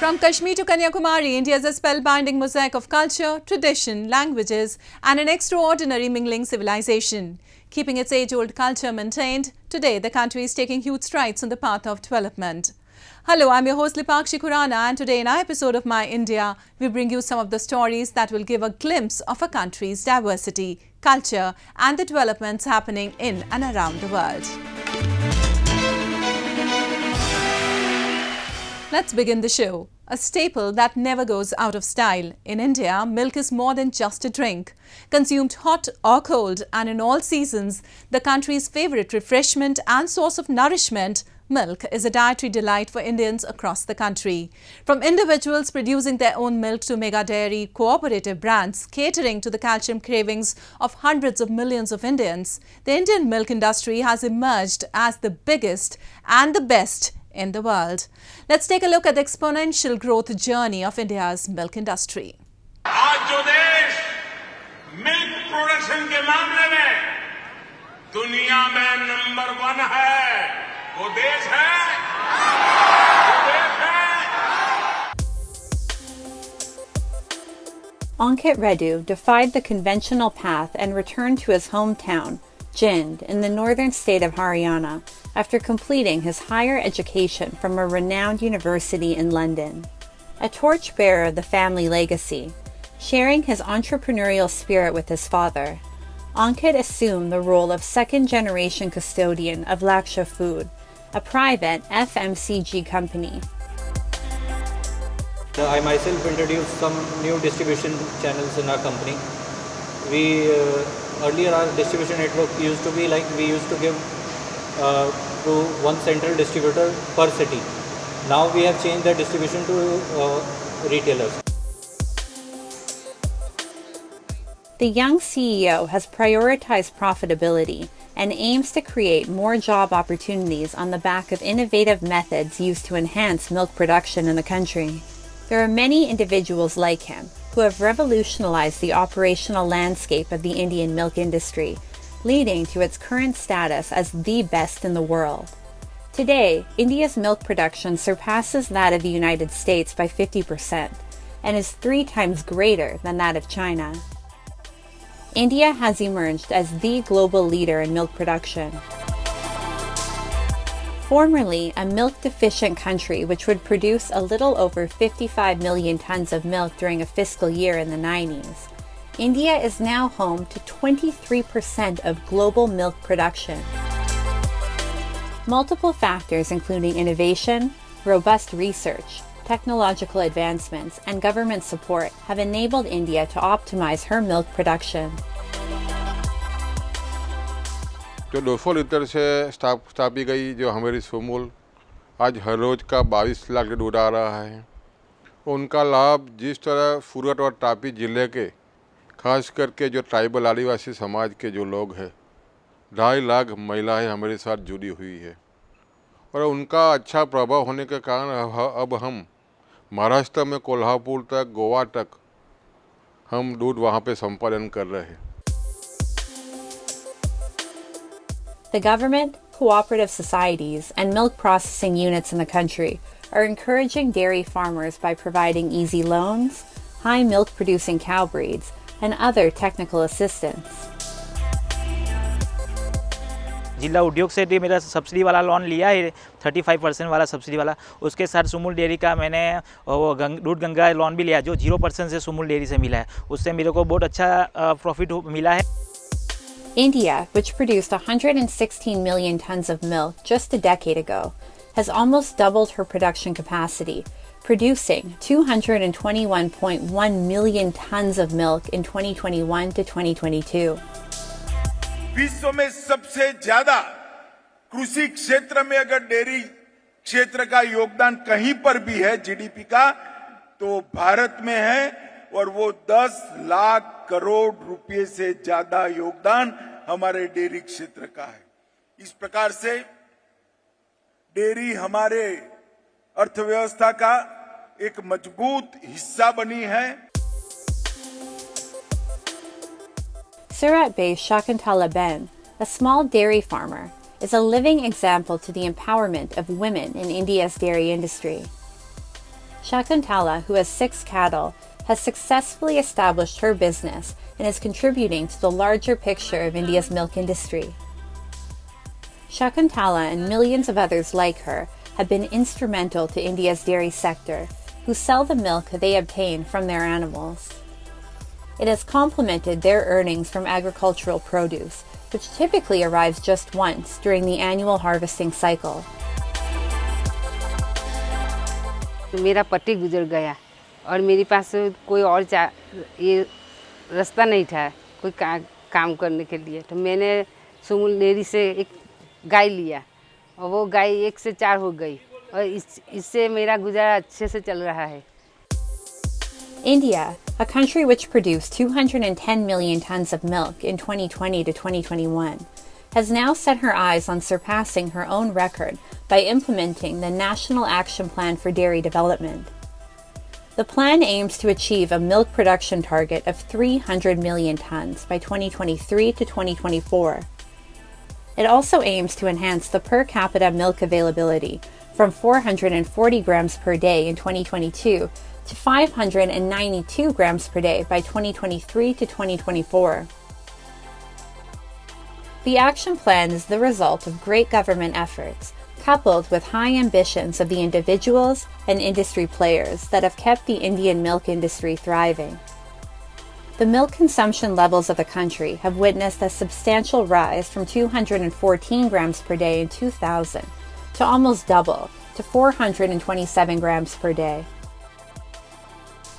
From Kashmir to Kanyakumari, India is a spellbinding mosaic of culture, tradition, languages and an extraordinary mingling civilization. Keeping its age-old culture maintained, today the country is taking huge strides on the path of development. Hello, I'm your host Lipakshi Khurana, and today in our episode of My India, we bring you some of the stories that will give a glimpse of a country's diversity, culture and the developments happening in and around the world. Let's begin the show. A staple that never goes out of style. In India, milk is more than just a drink. Consumed hot or cold and in all seasons, the country's favourite refreshment and source of nourishment, milk is a dietary delight for Indians across the country. From individuals producing their own milk to mega dairy, cooperative brands catering to the calcium cravings of hundreds of millions of Indians, the Indian milk industry has emerged as the biggest and the best in the world. Let's take a look at the exponential growth journey of India's milk industry. आज जो देश milk production के मामले में दुनिया में number 1 है, वो देश है। Ankit Reddy defied the conventional path and returned to his hometown, Jind, in the northern state of Haryana, after completing his higher education from a renowned university in London. A torchbearer of the family legacy, sharing his entrepreneurial spirit with his father, Ankit assumed the role of second-generation custodian of Lakshya Food, a private FMCG company. I myself introduced some new distribution channels in our company. Earlier our distribution network used to be like we used to give to one central distributor per city. Now we have changed the distribution to retailers. The young CEO has prioritized profitability and aims to create more job opportunities on the back of innovative methods used to enhance milk production in the country. There are many individuals like him who have revolutionized the operational landscape of the Indian milk industry, leading to its current status as the best in the world. Today, India's milk production surpasses that of the United States by 50% and is 3 times greater than that of China. India has emerged as the global leader in milk production. Formerly a milk-deficient country which would produce a little over 55 million tons of milk during a fiscal year in the 90s, India is now home to 23% of global milk production. Multiple factors including innovation, robust research, technological advancements, and government support have enabled India to optimize her milk production. जो 200 litre से स्थापी गई जो हमारी सुमूल आज हर रोज़ का 22 लाख दूध आ रहा है, उनका लाभ जिस तरह सूरत और तापी ज़िले के खास करके जो ट्राइबल आदिवासी समाज के जो लोग हैं, 2.5 लाख महिलाएं हमारे साथ जुड़ी हुई है और उनका अच्छा प्रभाव होने के कारण अब हम महाराष्ट्र में कोल्हापुर तक, गोवा तक हम दूध वहाँ पे संपादन कर रहे हैं. The government, cooperative societies, and milk processing units in the country are encouraging dairy farmers by providing easy loans, high milk-producing cow breeds, and other technical assistance. जिला उद्योग से भी मेरा सब्सिडी वाला लोन लिया है, 35% वाला सब्सिडी वाला. उसके साथ सुमूल डेयरी का मैंने वो दूध गंगा लोन भी लिया जो 0% से सुमूल डेयरी से मिला है. उससे मेरे को बहुत अच्छा प्रॉफिट मिला है. India, which produced 116 million tons of milk just a decade ago, has almost doubled her production capacity, producing 221.1 million tons of milk in 2021 to 2022. विश्व में सबसे ज्यादा कृषि क्षेत्र में अगर डेयरी क्षेत्र का योगदान कहीं पर भी है जीडीपी का तो भारत में है और वो 10 लाख करोड़ रुपए से ज्यादा योगदान हमारे डेयरी क्षेत्र का है. इस प्रकार से डेयरी हमारे अर्थव्यवस्था का एक मजबूत हिस्सा बनी है. Surat-based Shakuntala Ben, a small dairy farmer, is a living example to the empowerment of women in India's dairy industry. Shakuntala, who has 6 cattle, has successfully established her business and is contributing to the larger picture of India's milk industry. Shakuntala and millions of others like her have been instrumental to India's dairy sector, who sell the milk they obtain from their animals. It has complemented their earnings from agricultural produce, which typically arrives just once during the annual harvesting cycle. मेरा पति गुजर गया और मेरे पास कोई और ये रास्ता नहीं था कोई काम करने के लिए, तो मैंने सुमूल डेयरी से एक गाय लिया और वो गाय 1 से 4 हो गई और इससे मेरा गुजारा अच्छे से चल रहा है. India, a country which produced 210 million tons of milk in 2020 to 2021, has now set her eyes on surpassing her own record by implementing the National Action Plan for Dairy Development. The plan aims to achieve a milk production target of 300 million tons by 2023 to 2024. It also aims to enhance the per capita milk availability from 440 grams per day in 2022 to 592 grams per day by 2023 to 2024. The action plan is the result of great government efforts, coupled with high ambitions of the individuals and industry players that have kept the Indian milk industry thriving. The milk consumption levels of the country have witnessed a substantial rise from 214 grams per day in 2000 to almost double to 427 grams per day.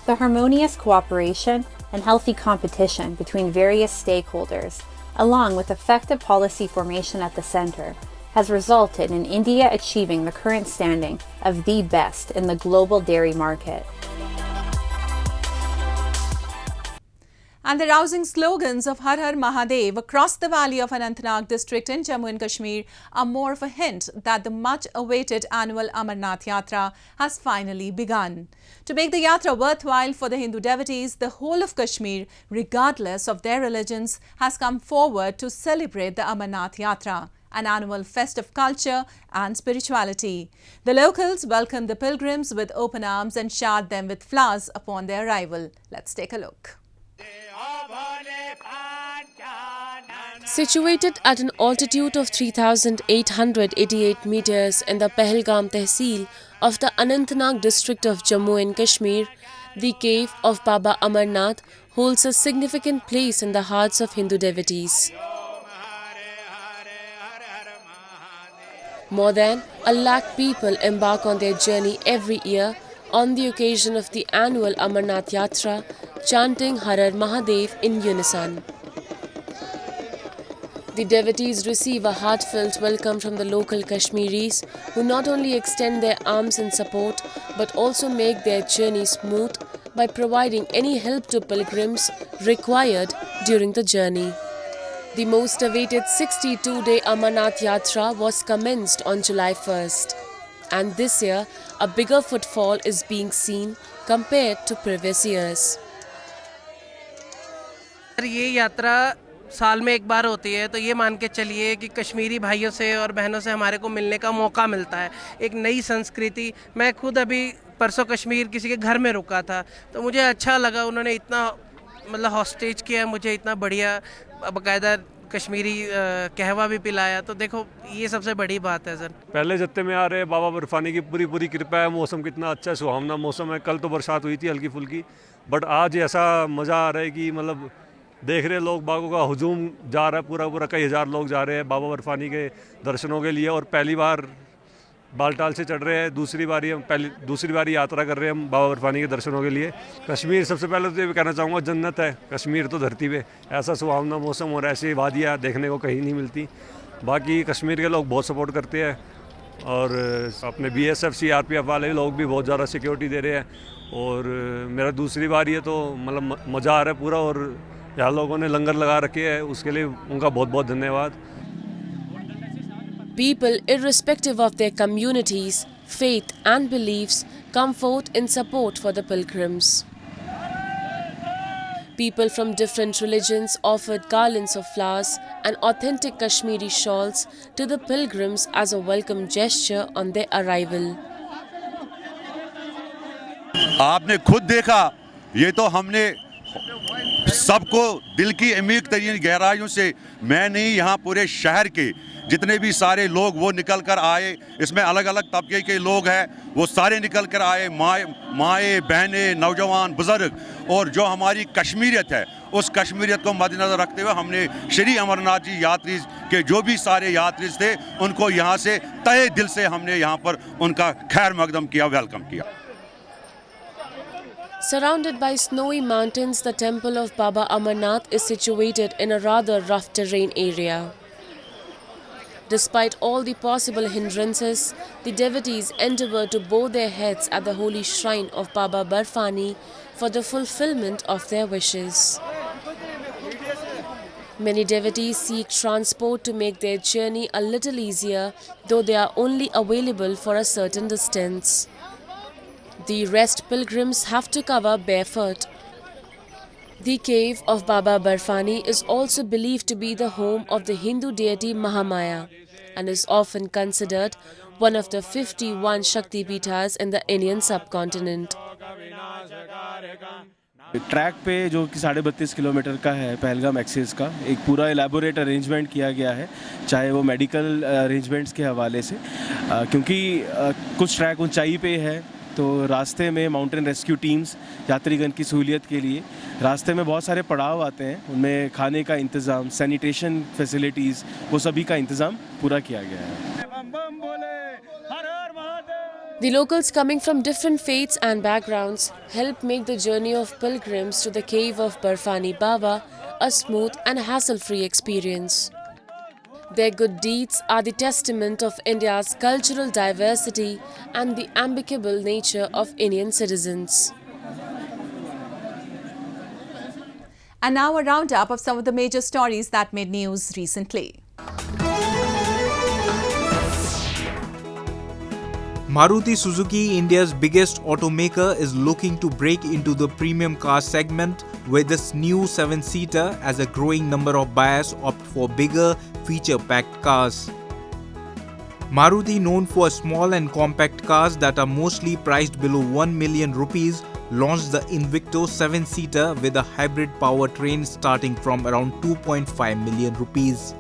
The harmonious cooperation and healthy competition between various stakeholders, along with effective policy formation at the center, has resulted in India achieving the current standing of the best in the global dairy market. And the rousing slogans of Har Har Mahadev across the valley of Anantnag district in Jammu and Kashmir are more of a hint that the much-awaited annual Amarnath Yatra has finally begun. To make the Yatra worthwhile for the Hindu devotees, the whole of Kashmir, regardless of their religions, has come forward to celebrate the Amarnath Yatra, an annual fest of culture and spirituality. The locals welcomed the pilgrims with open arms and showered them with flowers upon their arrival. Let's take a look. Situated at an altitude of 3,888 meters in the Pahalgam Tehsil of the Anantnag district of Jammu and Kashmir, the cave of Baba Amarnath holds a significant place in the hearts of Hindu devotees. More than 1 lakh people embark on their journey every year on the occasion of the annual Amarnath Yatra, chanting Har Har Mahadev in unison. The devotees receive a heartfelt welcome from the local Kashmiris, who not only extend their arms in support but also make their journey smooth by providing any help to pilgrims required during the journey. The most awaited 62-day Amarnath Yatra was commenced on July 1st, and this year a bigger footfall is being seen compared to previous years. ये यात्रा साल में एक बार होती है, तो ये मान के चलिए कि कश्मीरी भाइयों से और बहनों से हमारे को मिलने का मौका मिलता है, एक नई संस्कृति. मैं खुद अभी परसों कश्मीर किसी के घर में रुका था, तो मुझे अच्छा लगा. उन्होंने इतना मतलब हॉस्टेज किया मुझे, इतना बढ़िया बाकायदा कश्मीरी कहवा भी पिलाया. तो देखो ये सबसे बड़ी बात है सर. पहले जत्थे में आ रहे बाबा बर्फानी की पूरी कृपा है. मौसम कितना अच्छा है, सुहावना मौसम है. कल तो बरसात हुई थी हल्की फुल्की, बट आज ऐसा मज़ा आ रहा है कि मतलब देख रहे लोग बागों का हुजूम जा रहा है. पूरा कई हज़ार लोग जा रहे हैं बाबा बर्फानी के दर्शनों के लिए, और पहली बार बालटाल से चढ़ रहे हैं. दूसरी बारी यात्रा कर रहे हैं हम बाबा बर्फानी के दर्शनों के लिए. कश्मीर सबसे पहले तो ये कहना चाहूँगा जन्नत है कश्मीर तो धरती पे. ऐसा सुहावना मौसम और ऐसी वादियाँ देखने को कहीं नहीं मिलती. बाकी कश्मीर के लोग बहुत सपोर्ट करते हैं, और अपने BSF CRPF वाले लोग भी बहुत ज़्यादा सिक्योरिटी दे रहे हैं. और मेरा दूसरी बार ये तो मतलब मज़ा आ रहा है पूरा, और यहाँ लोगों ने लंगर लगा रखे हैं, उसके लिए उनका बहुत बहुत धन्यवाद. People, irrespective of their communities, faith and beliefs, come forth in support for the pilgrims. People from different religions offered garlands of flowers and authentic Kashmiri shawls to the pilgrims as a welcome gesture on their arrival. आपने खुद देखा, ये तो हमने सबको दिल की अमीक तरीन गहराइयों से, मैं नहीं, यहाँ पूरे शहर के जितने भी सारे लोग वो निकल कर आए, इसमें अलग अलग तबके के लोग हैं, वो सारे निकल कर आए, माएँ बहनें नौजवान बुज़ुर्ग, और जो हमारी कश्मीरियत है उस कश्मीरियत को मद्देनज़र रखते हुए हमने श्री अमरनाथ जी यात्री के जो भी सारे यात्री थे उनको यहाँ से तहे दिल से हमने यहाँ पर उनका खैर मकदम किया, वेलकम किया। Surrounded by snowy mountains, the temple of Baba Amarnath is situated in a rather rough terrain area. Despite all the possible hindrances, the devotees endeavour to bow their heads at the holy shrine of Baba Barfani for the fulfillment of their wishes. Many devotees seek transport to make their journey a little easier, though they are only available for a certain distance. The rest pilgrims have to cover barefoot. The cave of Baba Barfani is also believed to be the home of the Hindu deity Mahamaya and is often considered one of the 51 Shakti Pithas in the Indian subcontinent. Track पे जो कि 32.5 kilometre का है Pahalgam access का, एक पूरा elaborate arrangement किया गया है, चाहे वो मेडिकल अरेंजमेंट्स के हवाले से, क्योंकि कुछ ट्रैक ऊंचाई पे है, तो रास्ते में माउंटेन रेस्क्यू टीम्स यात्रीगण की सहूलियत के लिए रास्ते में बहुत सारे पड़ाव आते हैं, उनमें खाने का इंतज़ाम, सैनिटेशन फैसिलिटीज़, वो सभी का इंतज़ाम पूरा किया गया है। The locals coming from different faiths and backgrounds help make the journey of pilgrims to the cave of Barfani Baba a smooth and hassle-free experience. Their good deeds are the testament of India's cultural diversity and the amicable nature of Indian citizens. And now a roundup of some of the major stories that made news recently. Maruti Suzuki, India's biggest automaker, is looking to break into the premium car segment with this new 7-seater as a growing number of buyers opt for bigger, feature-packed cars. Maruti, known for small and compact cars that are mostly priced below 1 million rupees, launched the Invicto 7-seater with a hybrid powertrain starting from around 2.5 million rupees.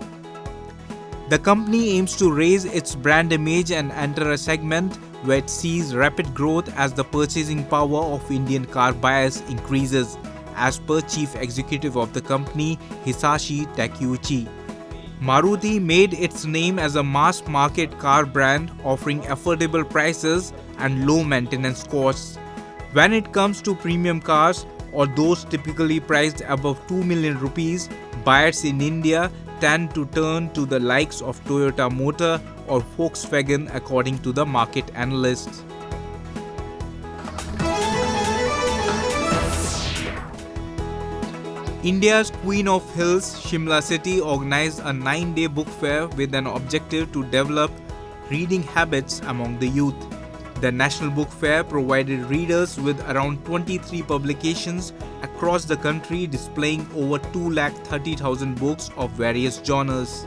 The company aims to raise its brand image and enter a segment where it sees rapid growth as the purchasing power of Indian car buyers increases, as per Chief Executive of the company, Hisashi Takeuchi. Maruti made its name as a mass-market car brand offering affordable prices and low maintenance costs. When it comes to premium cars, or those typically priced above 2 million rupees, buyers in India tend to turn to the likes of Toyota Motor or Volkswagen, according to the market analysts. India's Queen of Hills, Shimla City, organized a 9-day book fair with an objective to develop reading habits among the youth. The National Book Fair provided readers with around 23 publications across the country, displaying over 230,000 books of various genres.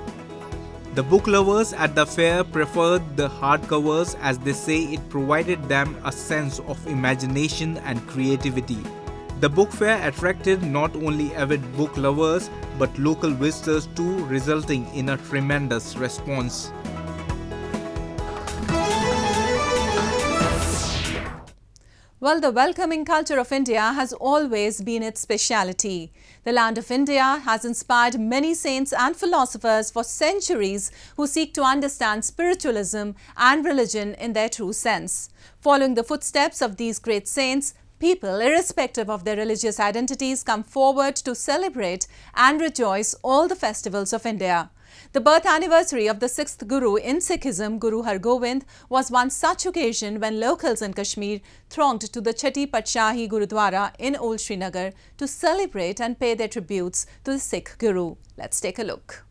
The book lovers at the fair preferred the hardcovers, as they say it provided them a sense of imagination and creativity. The book fair attracted not only avid book lovers but local visitors too, resulting in a tremendous response. Well, the welcoming culture of India has always been its speciality. The land of India has inspired many saints and philosophers for centuries who seek to understand spiritualism and religion in their true sense. Following the footsteps of these great saints, people, irrespective of their religious identities, come forward to celebrate and rejoice all the festivals of India. The birth anniversary of the 6th Guru in Sikhism, Guru Har Gobind, was one such occasion when locals in Kashmir thronged to the Chhati Patshahi Gurudwara in Old Srinagar to celebrate and pay their tributes to the Sikh Guru. Let's take a look.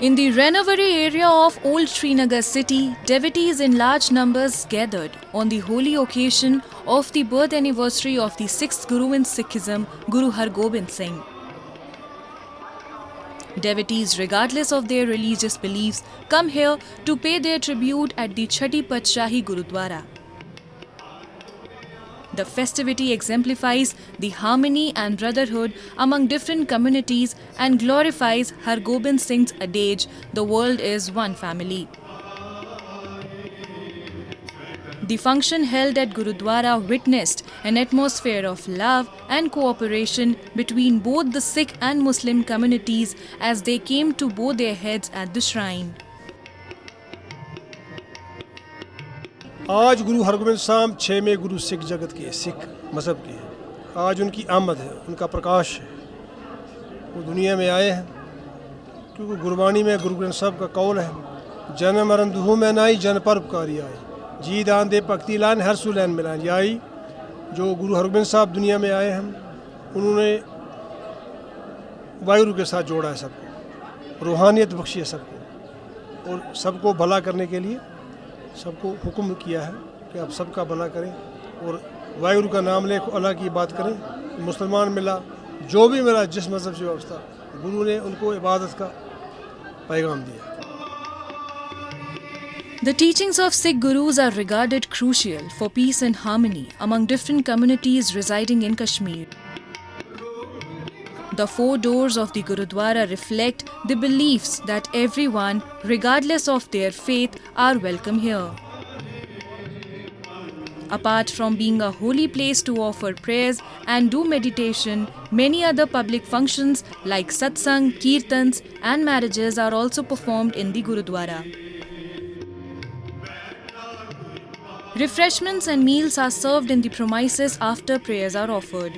In the Renovary area of Old Srinagar city, devotees in large numbers gathered on the holy occasion of the birth anniversary of the 6th Guru in Sikhism, Guru Har Gobind Singh. Devotees, regardless of their religious beliefs, come here to pay their tribute at the Chhati Patshahi Gurudwara. The festivity exemplifies the harmony and brotherhood among different communities and glorifies Har Gobind Singh's adage, "The world is one family." The function held at Gurudwara witnessed an atmosphere of love and cooperation between both the Sikh and Muslim communities as they came to bow their heads at the shrine. आज गुरु हरगोबिंद साहब 6वें गुरु सिख जगत के, सिख मज़हब के हैं। आज उनकी आमद है, उनका प्रकाश है। वो दुनिया में आए हैं क्योंकि गुरबानी में गुरु ग्रंथ साहब का कौल है, जन मरण दुहू में नाई जन परोपकारी आए, जी दान दे भक्ति लान हर सुलैन मिलान याई। जो गुरु हरगोबिंद साहब दुनिया में आए हैं, उन्होंने वायुरु के साथ जोड़ा है सबको, रूहानियत बख्शी है सबको, और सबको भला करने के लिए सबको हुक्म किया है कि आप सबका भला करें और वायुरु का नाम ले, अल्लाह की बात करें। मुसलमान मिला, जो भी मिला, जिस मज़हब से वाबस्ता, गुरु ने उनको इबादत का पैगाम दिया। The teachings of Sikh Gurus are regarded crucial for peace and harmony among different communities residing in Kashmir. The four doors of the Gurudwara reflect the beliefs that everyone, regardless of their faith, are welcome here. Apart from being a holy place to offer prayers and do meditation, many other public functions like satsang, kirtans and marriages are also performed in the Gurudwara. Refreshments and meals are served in the premises after prayers are offered.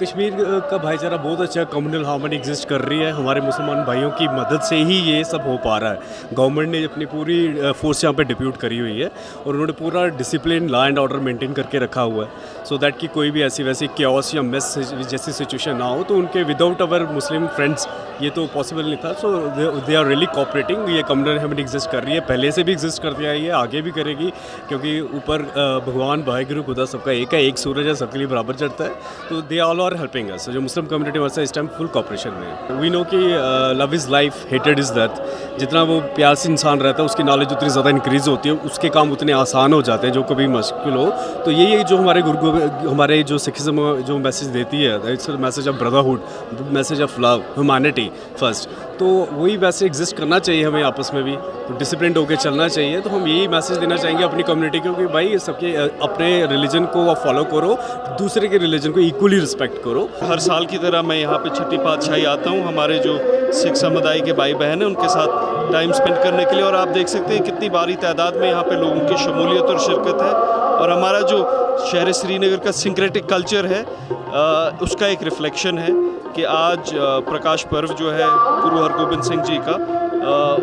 Kashmir का भाईचारा बहुत अच्छा, communal harmony exist कर रही है। हमारे मुसलमान भाइयों की मदद से ही ये सब हो पा रहा है। गवर्नमेंट ने अपनी पूरी फोर्स यहाँ पे डिप्यूट करी हुई है और उन्होंने पूरा discipline, law and order maintain करके रखा हुआ है, सो दैट कि कोई भी ऐसी वैसी क्योस या मिस जैसी सिचुएशन ना हो। तो उनके विदाउट अवर मुस्लिम फ्रेंड्स ये तो पॉसिबल नहीं था। सो दे आर रियली कोऑपरेटिंग। ये कम्युनल हार्मनी एग्जिस्ट कर रही है, पहले से भी एग्जिस्ट करती आई है, आगे भी करेगी, क्योंकि ऊपर भगवान वाहिगुरु खुदा सबका एक है, एक सूरज है, सबके लिए बराबर चढ़ता है। तो they all are helping us. जो मुस्लिम कम्युनिटी हमारे इस टाइम फुल कोऑपरेशन में है। वी नो कि love is life, hated is death. जितना वो प्यार से इंसान रहता है, उसकी नॉलेज उतनी ज़्यादा इंक्रीज़ होती है, उसके काम उतने आसान हो जाते हैं जो कभी मुश्किल हो। तो ये जो हमारे जो सिखिज़्म जो मैसेज देती है, it's message of brotherhood, message of love, humanity first. तो वही वैसे एग्जिस्ट करना चाहिए हमें आपस में भी, तो डिसिप्लिन होकर चलना चाहिए। तो हम यही मैसेज देना चाहेंगे अपनी कम्युनिटी को कि भाई सबके अपने रिलीजन को फॉलो करो, दूसरे के रिलीजन को इक्वली रिस्पेक्ट करो। हर साल की तरह मैं यहाँ पे छठी पातशाही आता हूँ हमारे जो सिख समुदाय के भाई बहन हैं उनके साथ टाइम स्पेंड करने के लिए, और आप देख सकते हैं कितनी भारी तादाद में यहाँ पे लोगों की शमूलियत और शिरकत है। और हमारा जो शहर श्रीनगर का सिंक्रेटिक कल्चर है उसका एक रिफ्लेक्शन है कि आज प्रकाश पर्व जो है गुरु हरगोबिंद सिंह जी का,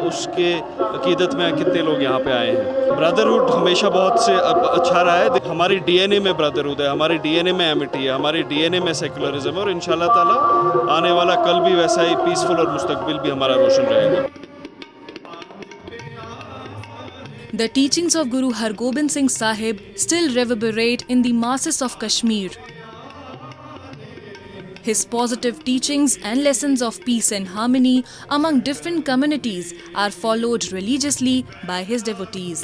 उसके अकीदत में कितने लोग यहाँ पे आए हैं। ब्रदरहुड हमेशा बहुत से अच्छा रहा है। हमारी डीएनए में ब्रदरहुड है, हमारी डीएनए में एमिटी है, हमारी डीएनए में सेकुलरिज्म है, और इंशाल्लाह ताला आने वाला कल भी वैसा ही पीसफुल और मुस्तकबिल भी हमारा रोशन रहेगा। The teachings of Guru Har Gobind Singh Sahib still reverberate in the masses of Kashmir. His positive teachings and lessons of peace and harmony among different communities are followed religiously by his devotees.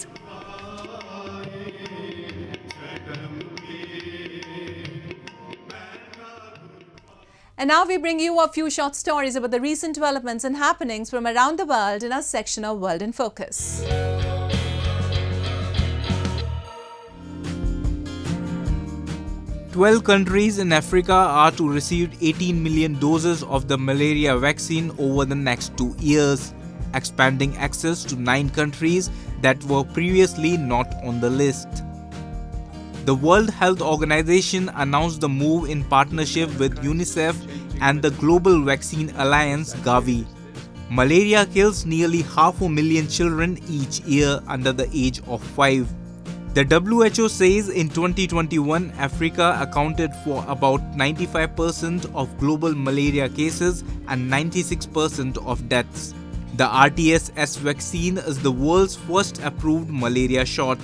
And now we bring you a few short stories about the recent developments and happenings from around the world in our section of World in Focus. 12 countries in Africa are to receive 18 million doses of the malaria vaccine over the next 2 years, expanding access to 9 countries that were previously not on the list. The World Health Organization announced the move in partnership with UNICEF and the Global Vaccine Alliance Gavi. Malaria kills nearly 500,000 children each year under the age of 5. The WHO says in 2021, Africa accounted for about 95% of global malaria cases and 96% of deaths. The RTS-S vaccine is the world's first approved malaria shot.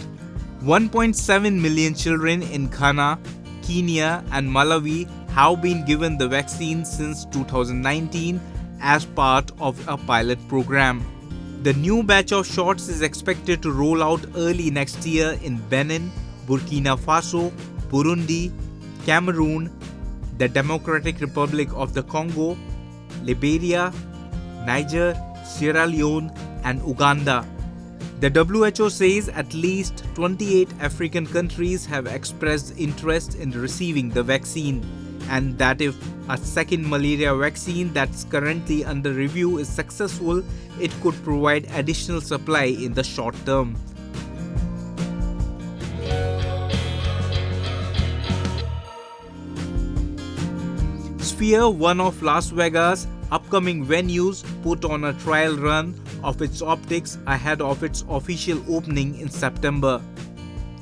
1.7 million children in Ghana, Kenya and Malawi have been given the vaccine since 2019 as part of a pilot program. The new batch of shots is expected to roll out early next year in Benin, Burkina Faso, Burundi, Cameroon, the Democratic Republic of the Congo, Liberia, Niger, Sierra Leone, and Uganda. The WHO says at least 28 African countries have expressed interest in receiving the vaccine, and that if a second malaria vaccine that's currently under review is successful, it could provide additional supply in the short term. Sphere, one of Las Vegas' upcoming venues, put on a trial run of its optics ahead of its official opening in September.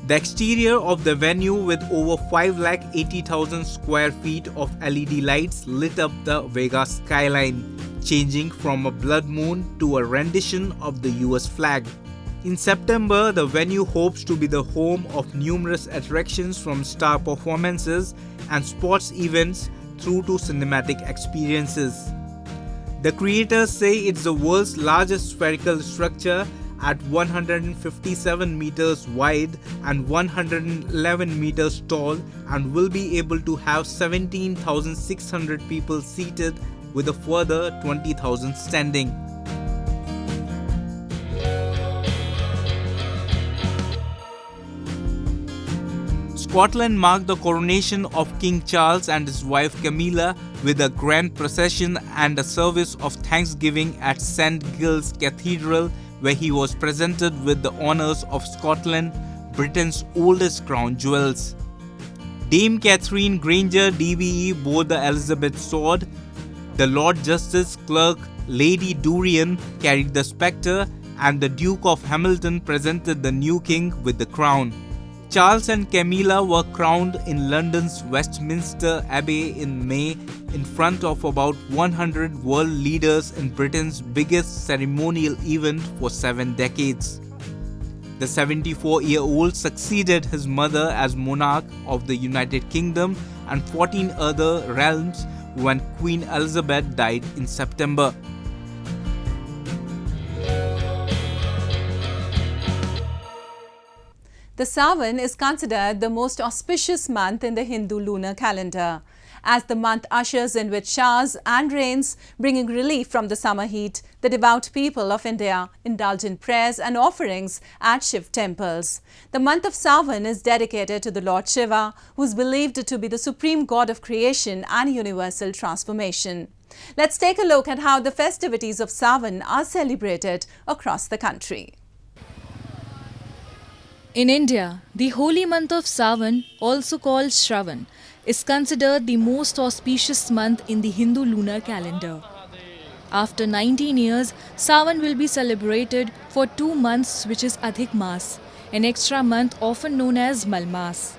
The exterior of the venue, with over 580,000 square feet of LED lights, lit up the Vegas skyline, changing from a blood moon to a rendition of the US flag. In September, the venue hopes to be the home of numerous attractions, from star performances and sports events through to cinematic experiences. The creators say it's the world's largest spherical structure at 157 meters wide and 111 meters tall, and will be able to have 17,600 people seated with a further 20,000 standing. Scotland marked the coronation of King Charles and his wife Camilla with a grand procession and a service of thanksgiving at St. Giles Cathedral, where he was presented with the honours of Scotland, Britain's oldest crown jewels. Dame Catherine Granger DBE bore the Elizabeth sword. The Lord Justice Clerk Lady Durian carried the sceptre, and the Duke of Hamilton presented the new king with the crown. Charles and Camilla were crowned in London's Westminster Abbey in May in front of about 100 world leaders in Britain's biggest ceremonial event for 7 decades. The 74-year-old succeeded his mother as monarch of the United Kingdom and 14 other realms when Queen Elizabeth died in September. The Savan is considered the most auspicious month in the Hindu lunar calendar, as the month ushers in with showers and rains, bringing relief from the summer heat. The devout people of India indulge in prayers and offerings at Shiv temples. The month of Savan is dedicated to the Lord Shiva, who is believed to be the supreme god of creation and universal transformation. Let's take a look at how the festivities of Savan are celebrated across the country. In India, the holy month of Savan, also called Shravan, is considered the most auspicious month in the Hindu lunar calendar. After 19 years, Savan will be celebrated for 2 months, which is Adhik Mas, an extra month often known as Malmas.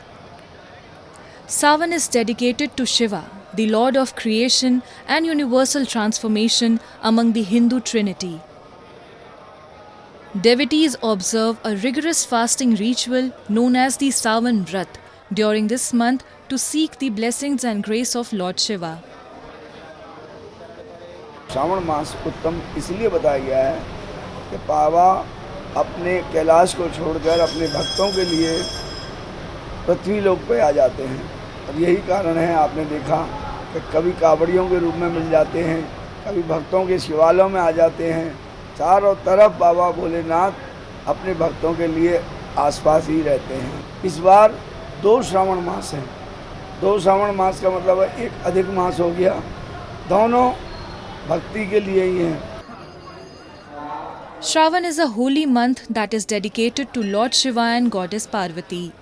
Savan is dedicated to Shiva, the Lord of creation and universal transformation among the Hindu Trinity. Devotees observe a rigorous fasting ritual known as the Savan Vrat during this month to seek the blessings and grace of Lord Shiva. Shravan मास उत्तम इसलिए बताया गया है कि बाबा अपने कैलाश को छोड़कर अपने भक्तों के लिए पृथ्वी लोक पे आ जाते हैं, और यही कारण है आपने देखा कि कभी कावड़ियों के रूप में मिल जाते हैं, कभी भक्तों के शिवालयों में आ जाते हैं। चारों तरफ बाबा भोलेनाथ अपने भक्तों के लिए आसपास ही रहते हैं। इस बार 2 श्रावण मास हैं। 2 श्रावण मास का मतलब है एक अधिक मास हो गया, दोनों भक्ति के लिए ही हैं। Shravan is a holy month that is dedicated to Lord Shiva and Goddess Parvati.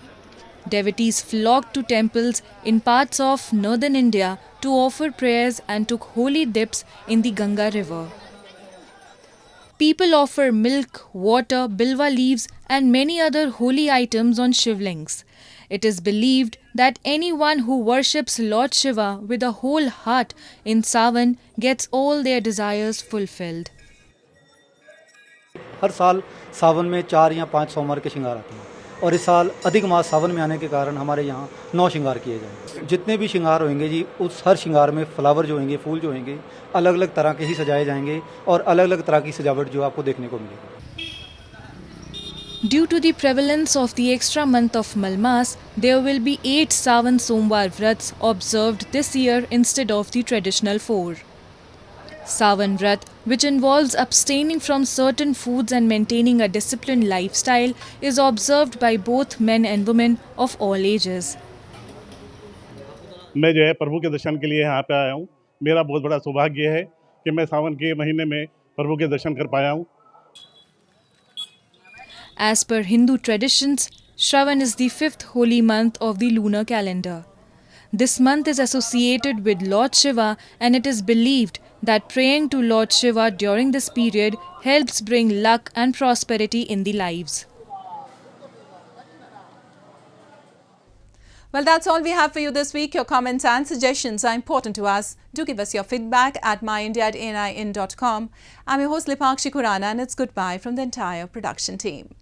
Devotees flocked to temples in parts of northern India to offer prayers and took holy dips in the Ganga river. People offer milk, water, bilwa leaves and many other holy items on Shivlings. It is believed that anyone who worships Lord Shiva with a whole heart in Savan gets all their desires fulfilled. हर साल सावन में 4 या 5 सोमवार के श्रृंगार आते हैं, और इस साल अधिक मास सावन में आने के कारण हमारे यहाँ 9 श्रृंगार किए जाएंगे। जितने भी श्रृंगार होंगे जी, उस हर श्रृंगार में फ्लावर जो होंगे, फूल जो होंगे, अलग अलग तरह के ही सजाए जाएंगे और अलग अलग तरह की सजावट जो आपको देखने को मिलेगी। Due to the prevalence of the extra month of Malmas, there will be 8 Savan Somvar Vrats observed this year instead of the traditional 4. Savan Vrat, which involves abstaining from certain foods and maintaining a disciplined lifestyle, is observed by both men and women of all ages. मैं जो है प्रभु के दर्शन के लिए यहाँ पे आया हूँ। मेरा बहुत बड़ा सौभाग्य है कि मैं सावन के महीने में प्रभु के दर्शन कर पाया हूँ। As per Hindu traditions, Shravan is the 5th holy month of the lunar calendar. This month is associated with Lord Shiva, and it is believed that praying to Lord Shiva during this period helps bring luck and prosperity in the lives. Well, that's all we have for you this week. Your comments and suggestions are important to us. Do give us your feedback at myindia@anin.com. I'm your host Lipakshi Khurana, and it's goodbye from the entire production team.